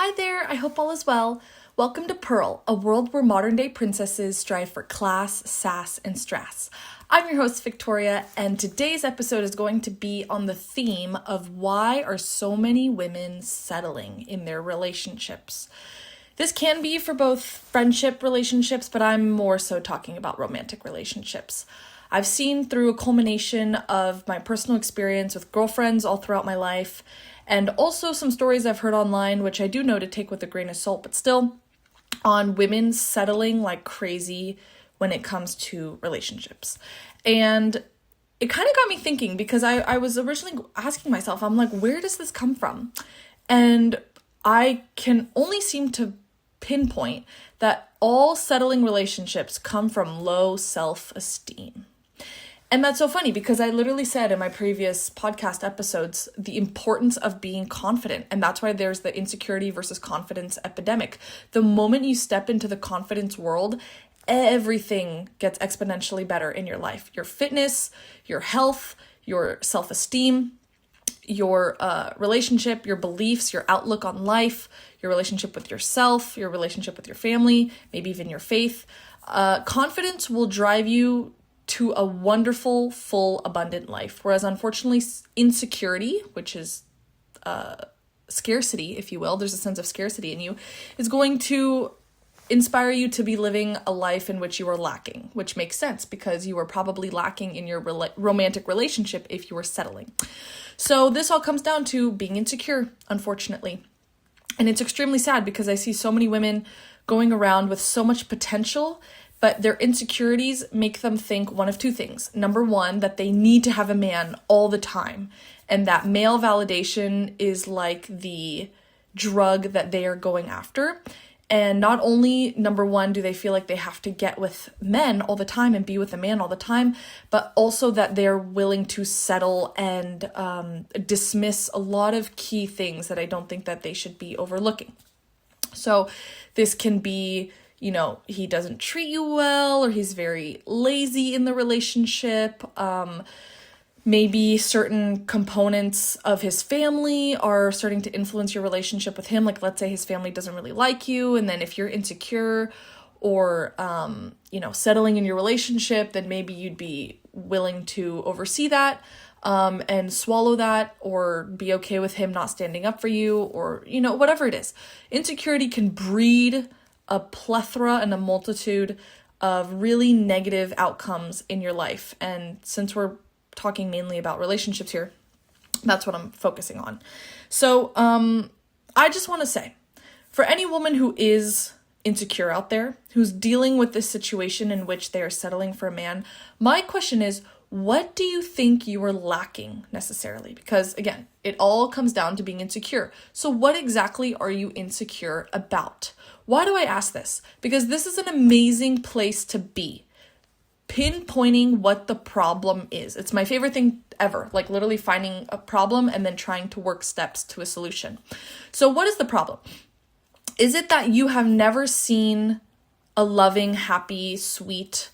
Hi there, I hope all is well. Welcome to Pearl, a world where modern day princesses strive for class, sass, and strass. I'm your host, Victoria, and today's episode is going to be on the theme of why are so many women settling in their relationships. This can be for both friendship relationships, but I'm more so talking about romantic relationships. I've seen through a culmination of my personal experience with girlfriends all throughout my life, and also some stories I've heard online, which I do know to take with a grain of salt, but still, on women settling like crazy when it comes to relationships. And it kind of got me thinking because I was originally asking myself, I'm like, where does this come from? And I can only seem to pinpoint that all settling relationships come from low self-esteem. And that's so funny because I literally said in my previous podcast episodes the importance of being confident. And that's why there's the insecurity versus confidence epidemic. The moment you step into the confidence world, everything gets exponentially better in your life. Your fitness, your health, your self-esteem, your relationship, your beliefs, your outlook on life, your relationship with yourself, your relationship with your family, maybe even your faith. Confidence will drive you to a wonderful, full, abundant life. Whereas unfortunately, insecurity, which is scarcity, if you will, there's a sense of scarcity in you, is going to inspire you to be living a life in which you are lacking, which makes sense because you are probably lacking in your romantic relationship if you are settling. So this all comes down to being insecure, unfortunately. And it's extremely sad because I see so many women going around with so much potential, but their insecurities make them think one of two things. Number one, that they need to have a man all the time, and that male validation is like the drug that they are going after. And not only, number one, do they feel like they have to get with men all the time and be with a man all the time, but also that they're willing to settle and dismiss a lot of key things that I don't think that they should be overlooking. So this can be, he doesn't treat you well, or he's very lazy in the relationship. Maybe certain components of his family are starting to influence your relationship with him. Like, let's say his family doesn't really like you. And then if you're insecure or, settling in your relationship, then maybe you'd be willing to oversee that and swallow that, or be okay with him not standing up for you, or, whatever it is. Insecurity can breed a plethora and a multitude of really negative outcomes in your life. And since we're talking mainly about relationships here, that's what I'm focusing on. So I just want to say, for any woman who is insecure out there, who's dealing with this situation in which they are settling for a man, my question is, what do you think you are lacking necessarily? Because again, it all comes down to being insecure. So what exactly are you insecure about? Why do I ask this? Because this is an amazing place to be. Pinpointing what the problem is. It's my favorite thing ever, like literally finding a problem and then trying to work steps to a solution. So what is the problem? Is it that you have never seen a loving, happy, sweet,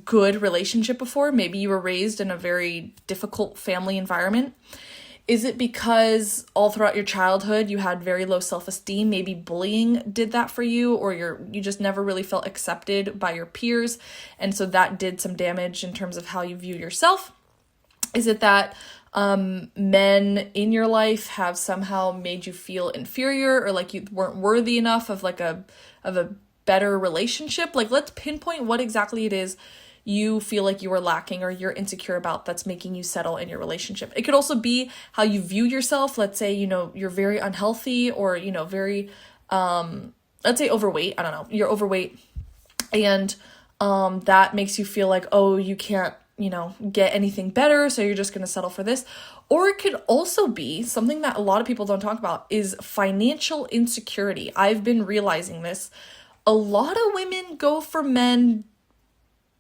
good relationship before? Maybe you were raised in a very difficult family environment. Is it because all throughout your childhood you had very low self-esteem? Maybe bullying did that for you, or you just never really felt accepted by your peers, and so that did some damage in terms of how you view yourself? Is it that men in your life have somehow made you feel inferior, or like you weren't worthy enough of a better relationship? Like, let's pinpoint what exactly it is you feel like you are lacking or you're insecure about that's making you settle in your relationship. It could also be how you view yourself. Let's say, you're very unhealthy, or, very, let's say overweight. I don't know. You're overweight, and that makes you feel like, oh, you can't, get anything better, so you're just going to settle for this. Or it could also be something that a lot of people don't talk about, is financial insecurity. I've been realizing this. A lot of women go for men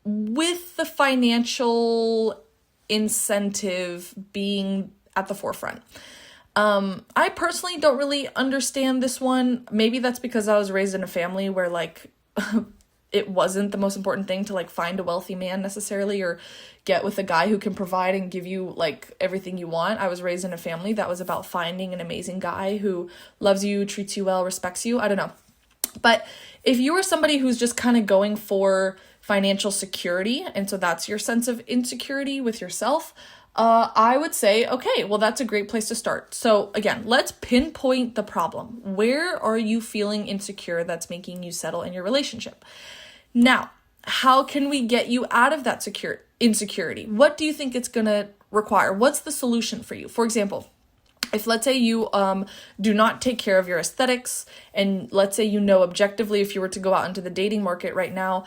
with the financial incentive being at the forefront. I personally don't really understand this one. Maybe that's because I was raised in a family where it wasn't the most important thing to like find a wealthy man necessarily, or get with a guy who can provide and give you like everything you want. I was raised in a family that was about finding an amazing guy who loves you, treats you well, respects you. I don't know. But if you are somebody who's just kind of going for financial security, and so that's your sense of insecurity with yourself, I would say, okay, well, that's a great place to start. So again, let's pinpoint the problem. Where are you feeling insecure that's making you settle in your relationship? Now, how can we get you out of that insecurity? What do you think it's going to require? What's the solution for you? For example, if let's say you do not take care of your aesthetics, and let's say you know objectively if you were to go out into the dating market right now,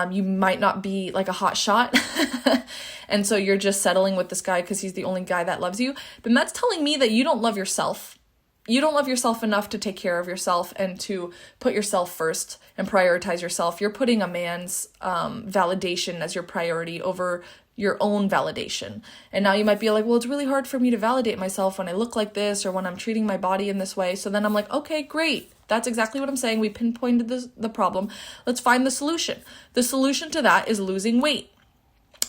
you might not be like a hot shot, and so you're just settling with this guy because he's the only guy that loves you, then that's telling me that you don't love yourself. You don't love yourself enough to take care of yourself and to put yourself first and prioritize yourself. You're putting a man's validation as your priority over your own validation. And now you might be like, well, it's really hard for me to validate myself when I look like this or when I'm treating my body in this way. So then I'm like, okay, great. That's exactly what I'm saying. We pinpointed the problem. Let's find the solution. The solution to that is losing weight.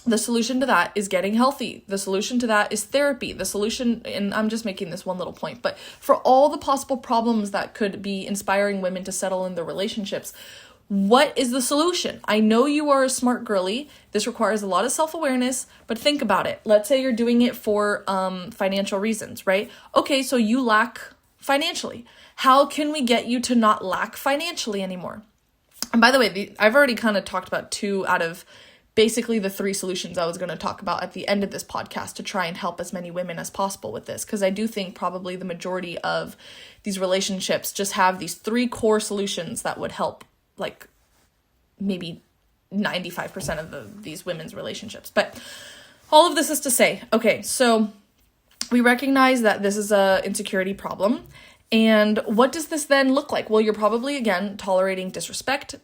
The solution to that is getting healthy. The solution to that is therapy. The solution, and I'm just making this one little point, but for all the possible problems that could be inspiring women to settle in their relationships, what is the solution? I know you are a smart girly. This requires a lot of self-awareness, but think about it. Let's say you're doing it for financial reasons, right? Okay, so you lack financially. How can we get you to not lack financially anymore? And by the way, I've already kind of talked about 2 out of basically the 3 solutions I was going to talk about at the end of this podcast to try and help as many women as possible with this, because I do think probably the majority of these relationships just have these 3 core solutions that would help like maybe 95% of these women's relationships. But all of this is to say, okay, so we recognize that this is a insecurity problem. And what does this then look like? Well, you're probably, again, tolerating disrespect.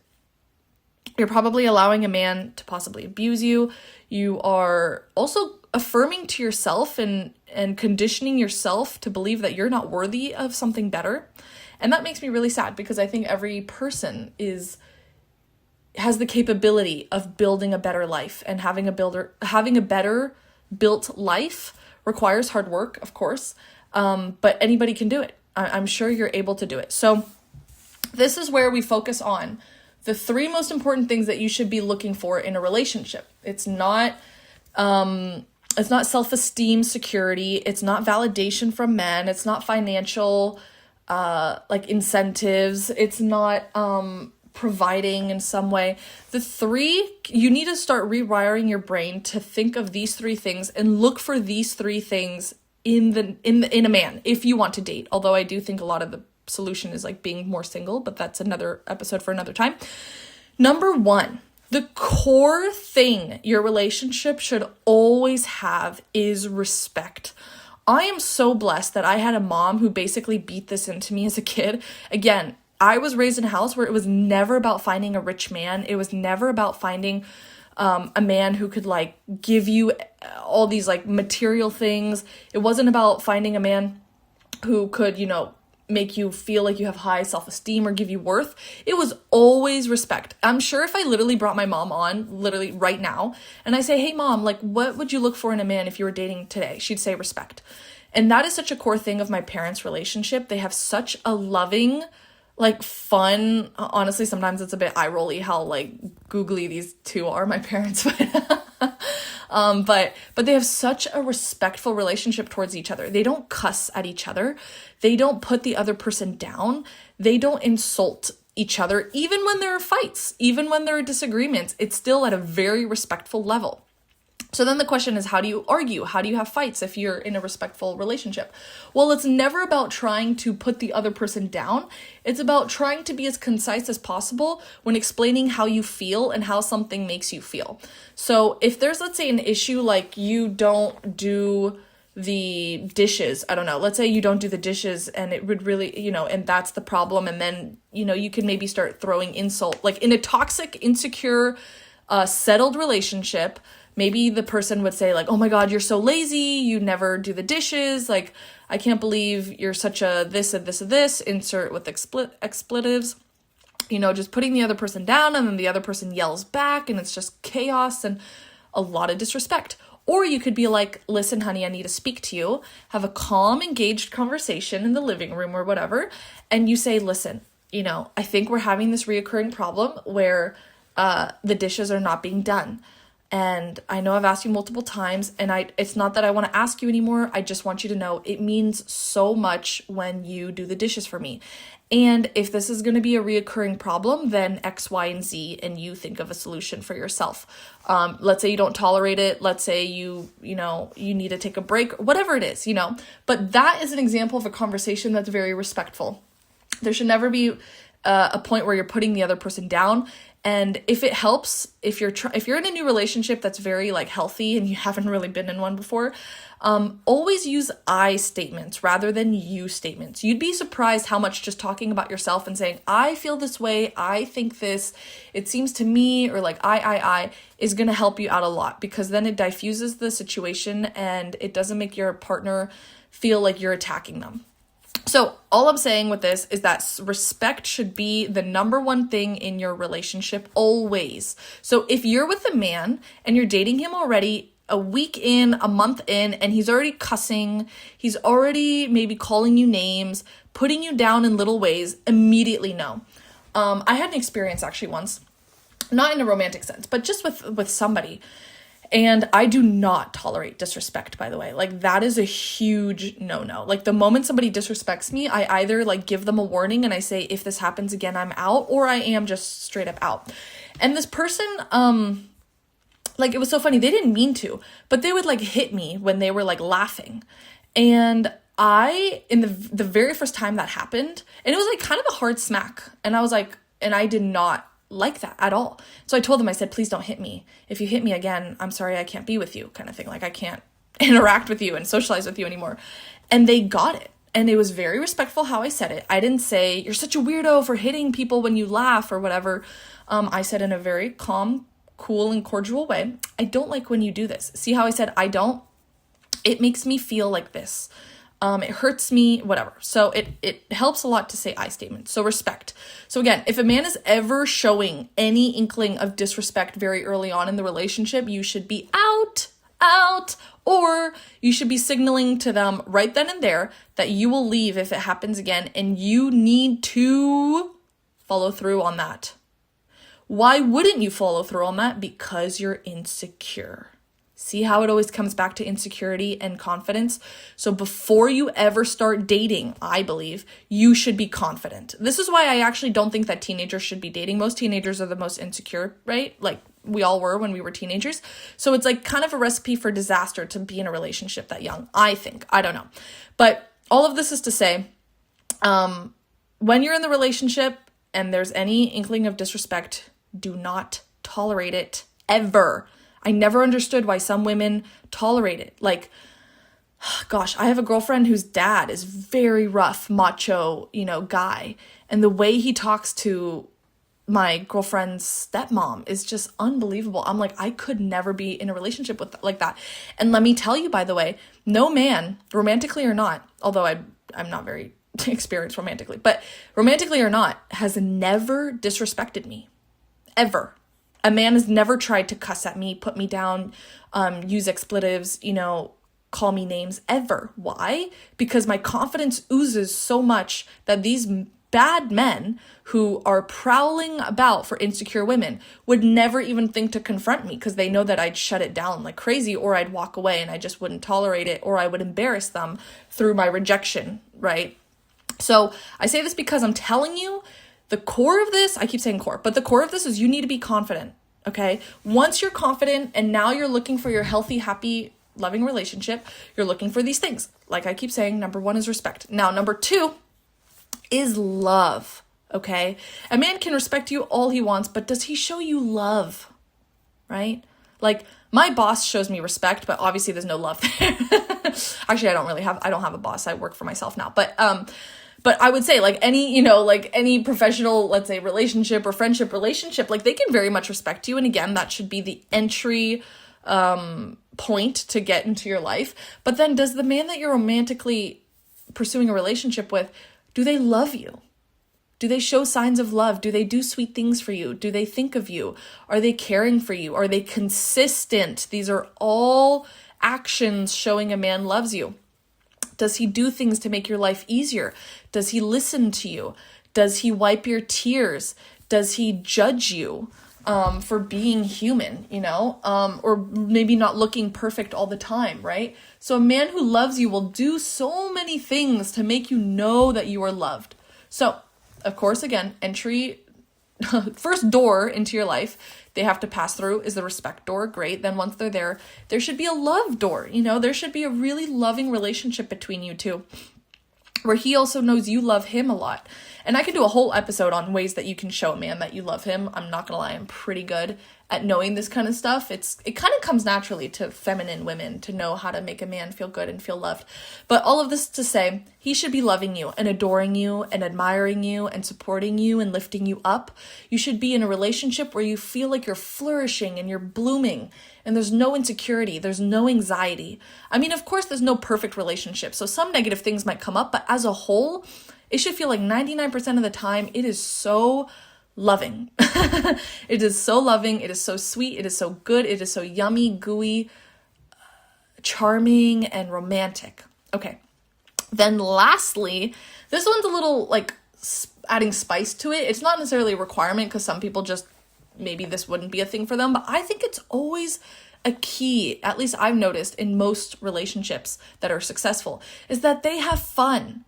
You're probably allowing a man to possibly abuse you. You are also affirming to yourself and conditioning yourself to believe that you're not worthy of something better. And that makes me really sad, because I think every person has the capability of building a better life, and having a better built life requires hard work, of course. But anybody can do it. I'm sure you're able to do it. So this is where we focus on the 3 most important things that you should be looking for in a relationship. It's not self-esteem, security. It's not validation from men. It's not financial, like incentives. It's not, providing in some way. The 3, you need to start rewiring your brain to think of these 3 things and look for these 3 things in a man if you want to date. Although I do think a lot of the solution is like being more single, but that's another episode for another time. Number 1, the core thing your relationship should always have is respect. I am so blessed that I had a mom who basically beat this into me as a kid. Again, I was raised in a house where it was never about finding a rich man. It was never about finding a man who could like give you all these like material things. It wasn't about finding a man who could, make you feel like you have high self-esteem or give you worth. It was always respect. I'm sure if I literally brought my mom on literally right now and I say, hey mom, like what would you look for in a man if you were dating today? She'd say respect. And that is such a core thing of my parents' relationship. They have such a loving, like fun, honestly, sometimes it's a bit eye-rolly how like googly these 2 are, my parents, but they have such a respectful relationship towards each other. They don't cuss at each other. They don't put the other person down. They don't insult each other. Even when there are fights, even when there are disagreements, it's still at a very respectful level. So then the question is, how do you argue? How do you have fights if you're in a respectful relationship? Well, it's never about trying to put the other person down. It's about trying to be as concise as possible when explaining how you feel and how something makes you feel. So if there's, let's say, an issue like you don't do the dishes, I don't know, let's say you don't do the dishes and it would really, and that's the problem. And then, you can maybe start throwing insult, like in a toxic, insecure, settled relationship. Maybe the person would say like, oh my God, you're so lazy. You never do the dishes. Like, I can't believe you're such a this and this and this, insert with expletives. just putting the other person down, and then the other person yells back, and it's just chaos and a lot of disrespect. Or you could be like, listen, honey, I need to speak to you. Have a calm, engaged conversation in the living room or whatever. And you say, listen, I think we're having this reoccurring problem where the dishes are not being done. And I know I've asked you multiple times, and it's not that I want to ask you anymore. I just want you to know it means so much when you do the dishes for me. And if this is going to be a reoccurring problem, then X, Y, and Z, and you think of a solution for yourself. Let's say you don't tolerate it. Let's say you need to take a break, whatever it is, But that is an example of a conversation that's very respectful. There should never be a point where you're putting the other person down. And if it helps, if you're in a new relationship that's very like healthy and you haven't really been in one before, always use I statements rather than you statements. You'd be surprised how much just talking about yourself and saying, I feel this way, I think this, it seems to me, or like I is going to help you out a lot, because then it diffuses the situation and it doesn't make your partner feel like you're attacking them. So all I'm saying with this is that respect should be the number one thing in your relationship always. So if you're with a man and you're dating him already a week in, a month in, and he's already cussing, he's already maybe calling you names, putting you down in little ways, immediately no. I had an experience actually once, not in a romantic sense, but just with somebody. And I do not tolerate disrespect, by the way. Like, that is a huge no-no. Like, the moment somebody disrespects me, I either like give them a warning and I say, if this happens again, I'm out, or I am just straight up out. And this person, like, it was so funny. They didn't mean to, but they would like hit me when they were like laughing. And in the very first time that happened, and it was like kind of a hard smack. And I was like, and I did not like that at all. So I told them, I said, please don't hit me. If you hit me again, I'm sorry, I can't be with you, kind of thing. Like, I can't interact with you and socialize with you anymore. And they got it. And it was very respectful how I said it. I didn't say, you're such a weirdo for hitting people when you laugh or whatever. I said in a very calm, cool, and cordial way, I don't like when you do this. See how I said, I don't? It makes me feel like this. It hurts me, whatever. So it helps a lot to say I statements. So respect. So again, if a man is ever showing any inkling of disrespect very early on in the relationship, you should be out, or you should be signaling to them right then and there that you will leave if it happens again, and you need to follow through on that. Why wouldn't you follow through on that? Because you're insecure. See how it always comes back to insecurity and confidence? So before you ever start dating, I believe, you should be confident. This is why I actually don't think that teenagers should be dating. Most teenagers are the most insecure, right? Like we all were when we were teenagers. So it's like kind of a recipe for disaster to be in a relationship that young, I think. I don't know. But all of this is to say, when you're in the relationship and there's any inkling of disrespect, do not tolerate it ever. I never understood why some women tolerate it. Like, gosh, I have a girlfriend whose dad is very rough, macho, guy. And the way he talks to my girlfriend's stepmom is just unbelievable. I'm like, I could never be in a relationship with like that. And let me tell you, by the way, no man, romantically or not, although I'm not very experienced romantically, but romantically or not, has never disrespected me. Ever. A man has never tried to cuss at me, put me down, use expletives, call me names, ever. Why? Because my confidence oozes so much that these bad men who are prowling about for insecure women would never even think to confront me, because they know that I'd shut it down like crazy, or I'd walk away and I just wouldn't tolerate it, or I would embarrass them through my rejection, right? So I say this because I'm telling you, the core of this, I keep saying core, but the core of this is you need to be confident, okay? Once you're confident and now you're looking for your healthy, happy, loving relationship, you're looking for these things. Like I keep saying, number one is respect. Now, number two is love, okay? A man can respect you all he wants, but does he show you love, right? Like my boss shows me respect, but obviously there's no love there. Actually, I don't have a boss. I work for myself now, but I would say like any professional, let's say relationship or friendship relationship, like they can very much respect you. And again, that should be the entry point to get into your life. But then does the man that you're romantically pursuing a relationship with, do they love you? Do they show signs of love? Do they do sweet things for you? Do they think of you? Are they caring for you? Are they consistent? These are all actions showing a man loves you. Does he do things to make your life easier? Does he listen to you? Does he wipe your tears? Does he judge you for being human, or maybe not looking perfect all the time, right? So a man who loves you will do so many things to make you know that you are loved. So, of course, again, first door into your life they have to pass through is the respect door. Great. Then once they're there, there should be a love door. There should be a really loving relationship between you two, where he also knows you love him a lot. And I could do a whole episode on ways that you can show a man that you love him. I'm not gonna lie, I'm pretty good at knowing this kind of stuff. It kind of comes naturally to feminine women to know how to make a man feel good and feel loved. But all of this to say, he should be loving you and adoring you and admiring you and supporting you and lifting you up. You should be in a relationship where you feel like you're flourishing and you're blooming and there's no insecurity, there's no anxiety. I mean, of course, there's no perfect relationship, so some negative things might come up, but as a whole, it should feel like 99% of the time, it is so loving. It is so loving. It is so sweet. It is so good. It is so yummy, gooey, charming, and romantic. Okay. Then lastly, this one's a little like adding spice to it. It's not necessarily a requirement because some people just, maybe this wouldn't be a thing for them, but I think it's always a key, at least I've noticed in most relationships that are successful, is that they have fun.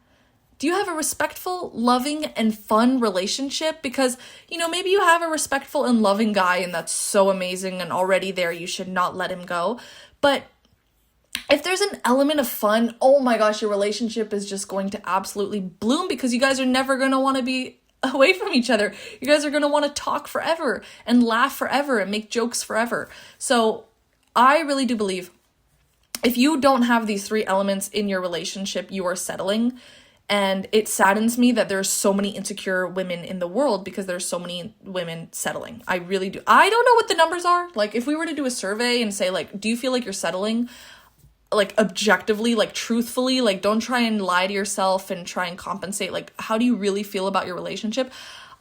Do you have a respectful, loving, and fun relationship? Because, maybe you have a respectful and loving guy and that's so amazing and already there, you should not let him go. But if there's an element of fun, oh my gosh, your relationship is just going to absolutely bloom because you guys are never going to want to be away from each other. You guys are going to want to talk forever and laugh forever and make jokes forever. So I really do believe if you don't have these three elements in your relationship, you are settling. And it saddens me that there's so many insecure women in the world because there's so many women settling. I really do. I don't know what the numbers are. Like, if we were to do a survey and say, like, do you feel like you're settling? Like, objectively, like, truthfully, like, don't try and lie to yourself and try and compensate. Like, how do you really feel about your relationship?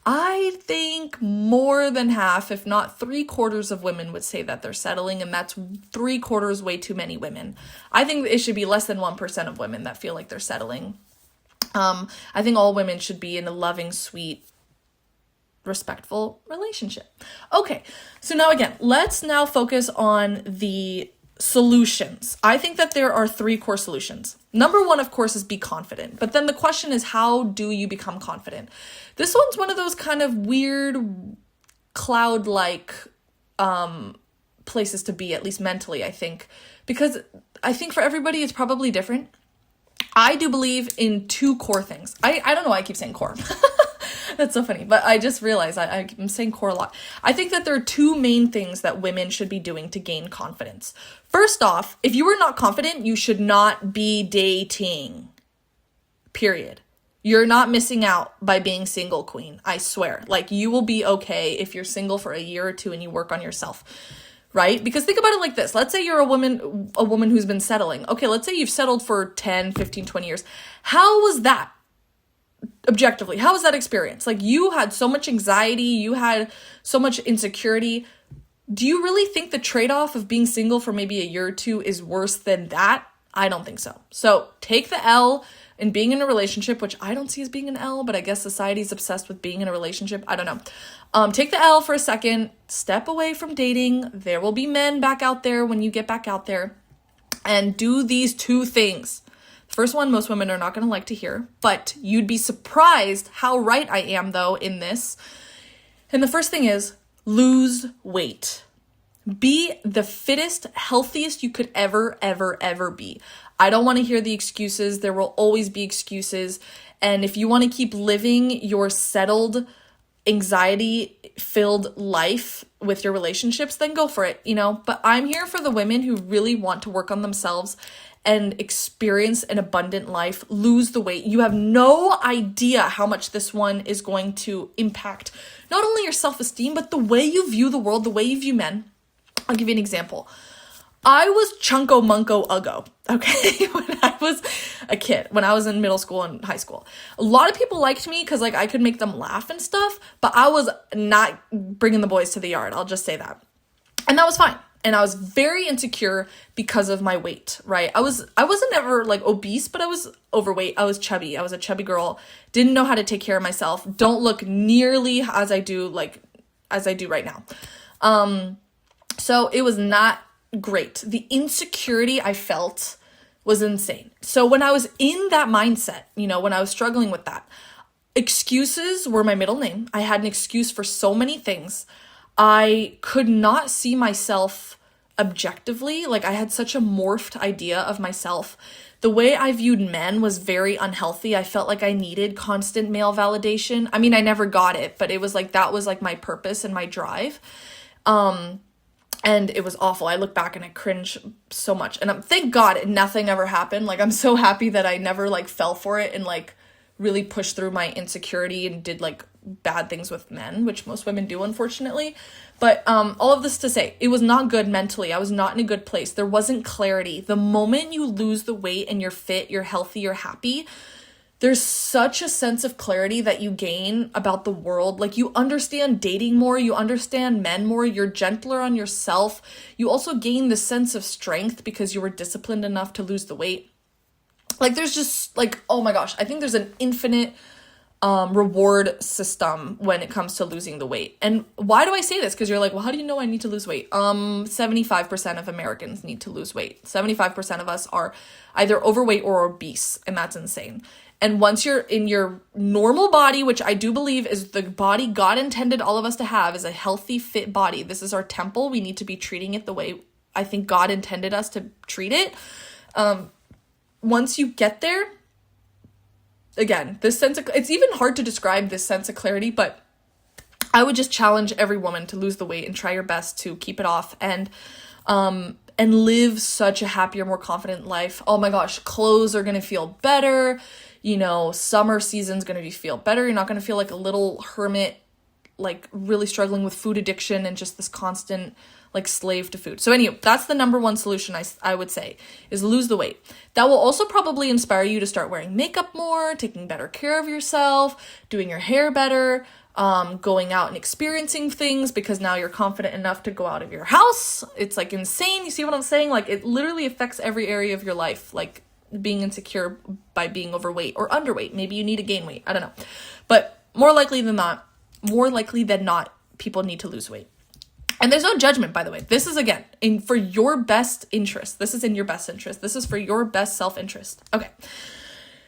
I think more than half, if not 3/4 of women would say that they're settling, and that's 3/4 way too many women. I think it should be less than 1% of women that feel like they're settling. I think all women should be in a loving, sweet, respectful relationship. Okay, so now again, let's now focus on the solutions. I think that there are 3 core solutions. Number 1, of course, is be confident. But then the question is, how do you become confident? This one's one of those kind of weird cloud-like places to be, at least mentally, I think. Because I think for everybody, it's probably different. I do believe in 2 core things. I don't know why I keep saying core. That's so funny. But I just realized I'm saying core a lot. I think that there are 2 main things that women should be doing to gain confidence. First off, if you are not confident, you should not be dating. Period. You're not missing out by being single, queen. I swear. Like, you will be okay if you're single for a year or 2 and you work on yourself. Right? Because think about it like this. Let's say you're a woman who's been settling. Okay, let's say you've settled for 10, 15, 20 years. How was that? Objectively, how was that experience? Like, you had so much anxiety, you had so much insecurity. Do you really think the trade-off of being single for maybe a year or 2 is worse than that? I don't think so. So take the L in being in a relationship, which I don't see as being an L, but I guess society's obsessed with being in a relationship. I don't know. Take the L for a second, step away from dating. There will be men back out there when you get back out there, and do these 2 things. First one, most women are not going to like to hear, but you'd be surprised how right I am, though, in this. And the first thing is lose weight. Be the fittest, healthiest you could ever, ever, ever be. I don't want to hear the excuses. There will always be excuses. And if you want to keep living your settled, anxiety-filled life with your relationships, then go for it, But I'm here for the women who really want to work on themselves and experience an abundant life, lose the weight. You have no idea how much this one is going to impact not only your self-esteem, but the way you view the world, the way you view men. I'll give you an example. I was chunko munko uggo, okay, when I was a kid, when I was in middle school and high school. A lot of people liked me because, like, I could make them laugh and stuff, but I was not bringing the boys to the yard, I'll just say that. And that was fine. And I was very insecure because of my weight, right? I wasn't ever, like, obese, but I was overweight. I was chubby. I was a chubby girl. Didn't know how to take care of myself. Don't look nearly as I do right now. So it was not great. The insecurity I felt was insane. So when I was in that mindset, when I was struggling with that, excuses were my middle name. I had an excuse for so many things. I could not see myself objectively. Like, I had such a morphed idea of myself. The way I viewed men was very unhealthy. I felt like I needed constant male validation. I mean, I never got it, but it was like, that was like my purpose and my drive. And it was awful. I look back and I cringe so much. And thank God nothing ever happened. Like, I'm so happy that I never, like, fell for it and, like, really pushed through my insecurity and did, like, bad things with men, which most women do, unfortunately. But all of this to say, it was not good mentally. I was not in a good place. There wasn't clarity. The moment you lose the weight and you're fit, you're healthy, you're happy, there's such a sense of clarity that you gain about the world. Like, you understand dating more, you understand men more, you're gentler on yourself. You also gain the sense of strength because you were disciplined enough to lose the weight. Like, there's just, like, oh my gosh, I think there's an infinite reward system when it comes to losing the weight. And why do I say this? Because you're like, well, how do you know I need to lose weight? 75% of Americans need to lose weight. 75% of us are either overweight or obese, and that's insane. And once you're in your normal body, which I do believe is the body God intended all of us to have, is a healthy, fit body. This is our temple. We need to be treating it the way I think God intended us to treat it. Once you get there, again, this sense of, it's even hard to describe this sense of clarity, but I would just challenge every woman to lose the weight and try your best to keep it off and live such a happier, more confident life. Oh my gosh, clothes are going to feel better. Summer season's going to feel better. You're not going to feel like a little hermit, like really struggling with food addiction and just this constant like slave to food. So anyway, that's the number one solution I would say is lose the weight. That will also probably inspire you to start wearing makeup more, taking better care of yourself, doing your hair better, going out and experiencing things because now you're confident enough to go out of your house. It's like insane. You see what I'm saying? Like, it literally affects every area of your life. Like, being insecure by being overweight or underweight. Maybe you need to gain weight. I don't know. But more likely than not, people need to lose weight. And there's no judgment, by the way. This is, again, for your best interest. This is in your best interest. This is for your best self-interest. Okay.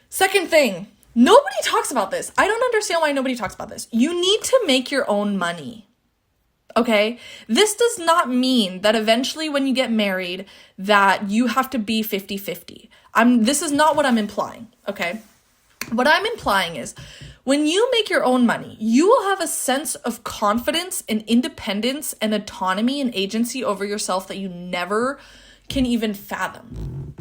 Second thing, nobody talks about this. I don't understand why nobody talks about this. You need to make your own money. Okay? This does not mean that eventually when you get married that you have to be 50-50. This is not what I'm implying, okay? What I'm implying is when you make your own money, you will have a sense of confidence and independence and autonomy and agency over yourself that you never can even fathom.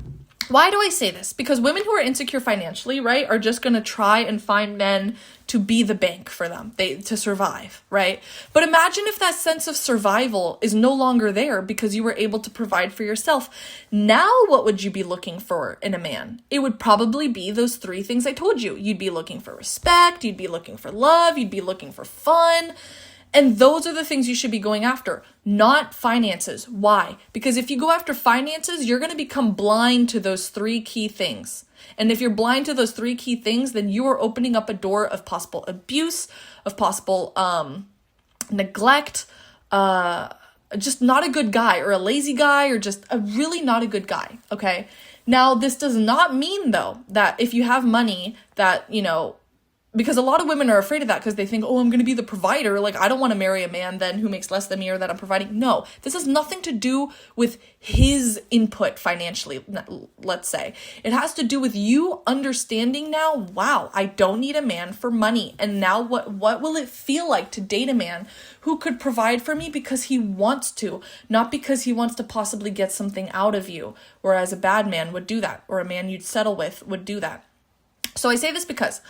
Why do I say this? Because women who are insecure financially, right, are just going to try and find men to be the bank for them, to survive, right? But imagine if that sense of survival is no longer there because you were able to provide for yourself. Now, what would you be looking for in a man? It would probably be those three things I told you. You'd be looking for respect, you'd be looking for love, you'd be looking for fun. And those are the things you should be going after, not finances. Why? Because if you go after finances, you're going to become blind to those three key things. And if you're blind to those three key things, then you are opening up a door of possible abuse, of possible neglect, just not a good guy or a lazy guy or just a really not a good guy, okay? Now, this does not mean, though, that if you have money that, because a lot of women are afraid of that because they think, oh, I'm going to be the provider. Like, I don't want to marry a man then who makes less than me or that I'm providing. No, this has nothing to do with his input financially, let's say. It has to do with you understanding now, wow, I don't need a man for money. And now what will it feel like to date a man who could provide for me because he wants to, not because he wants to possibly get something out of you, whereas a bad man would do that or a man you'd settle with would do that. So I say this because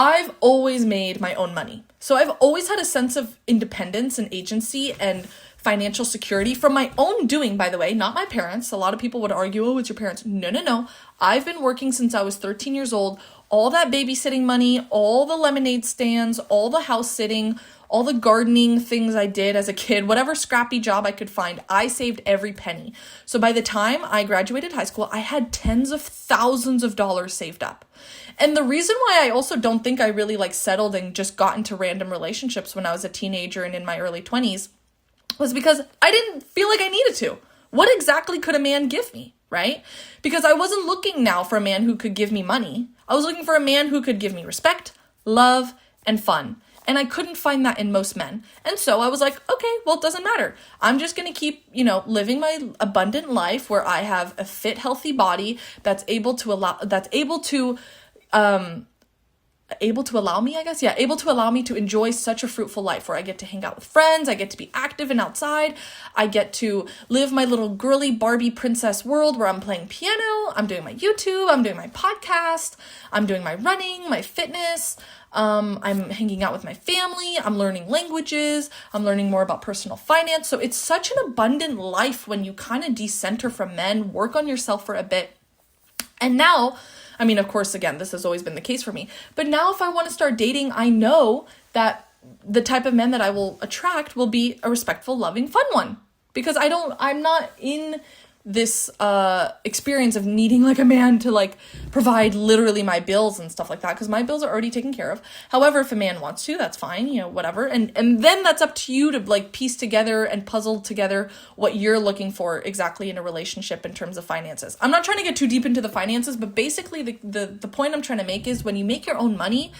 I've always made my own money. So I've always had a sense of independence and agency and financial security from my own doing, by the way, not my parents. A lot of people would argue, oh, it's your parents. No. I've been working since I was 13 years old. All that babysitting money, all the lemonade stands, all the house sitting, all the gardening things I did as a kid, whatever scrappy job I could find, I saved every penny. So by the time I graduated high school, I had tens of thousands of dollars saved up. And the reason why I also don't think I really settled and just got into random relationships when I was a teenager and in my early 20s was because I didn't feel like I needed to. What exactly could a man give me, right? Because I wasn't looking now for a man who could give me money. I was looking for a man who could give me respect, love, and fun. And I couldn't find that in most men. And so I was like, okay, well, it doesn't matter. I'm just going to keep, living my abundant life where I have a fit, healthy body that's able to allow me to enjoy such a fruitful life where I get to hang out with friends, I get to be active and outside, I get to live my little girly Barbie princess world where I'm playing piano, I'm doing my YouTube, I'm doing my podcast, I'm doing my running, my fitness, I'm hanging out with my family, I'm learning languages, I'm learning more about personal finance. So it's such an abundant life when you kind of decenter from men, work on yourself for a bit. And now, of course, again, this has always been the case for me. But now if I want to start dating, I know that the type of men that I will attract will be a respectful, loving, fun one. Because I'm not in this experience of needing a man to provide literally my bills and stuff like that, because my bills are already taken care of. However, if a man wants to, that's fine, whatever. And then that's up to you to piece together and puzzle together what you're looking for exactly in a relationship in terms of finances. I'm not trying to get too deep into the finances, but basically the point I'm trying to make is when you make your own money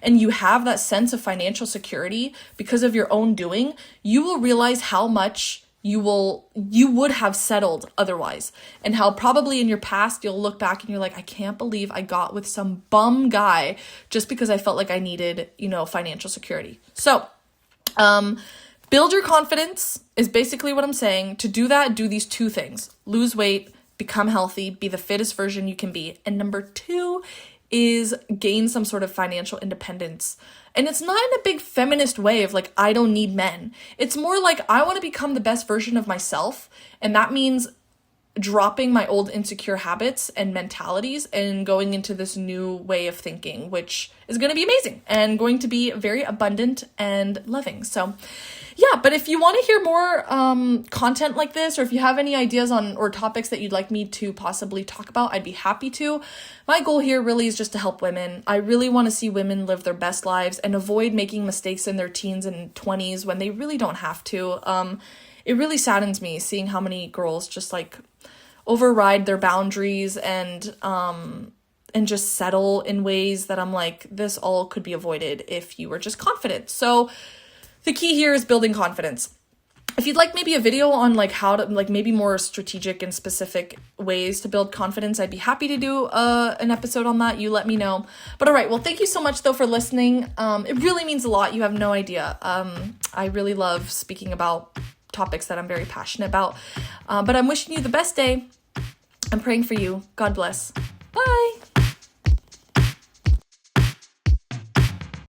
and you have that sense of financial security because of your own doing, you will realize how much you would have settled otherwise, and how probably in your past you'll look back and you're like, I can't believe I got with some bum guy just because I felt like I needed, financial security. So, build your confidence is basically what I'm saying. To do that, do these two things: lose weight, become healthy, be the fittest version you can be. And number 2 is gain some sort of financial independence. And it's not in a big feminist way of I don't need men. It's more I want to become the best version of myself. And that means dropping my old insecure habits and mentalities and going into this new way of thinking, which is going to be amazing and going to be very abundant and loving. So yeah, but if you want to hear more content like this, or if you have any ideas on or topics that you'd like me to possibly talk about, I'd be happy to. My goal here really is just to help women. I really want to see women live their best lives and avoid making mistakes in their teens and 20s when they really don't have to. It really saddens me seeing how many girls just override their boundaries and just settle in ways that I'm this all could be avoided if you were just confident. So the key here is building confidence. If you'd like maybe a video on how to maybe more strategic and specific ways to build confidence, I'd be happy to do an episode on that. You let me know. But all right, well, thank you so much though for listening. It really means a lot. You have no idea. I really love speaking about topics that I'm very passionate about. But I'm wishing you the best day. I'm praying for you. God bless. Bye.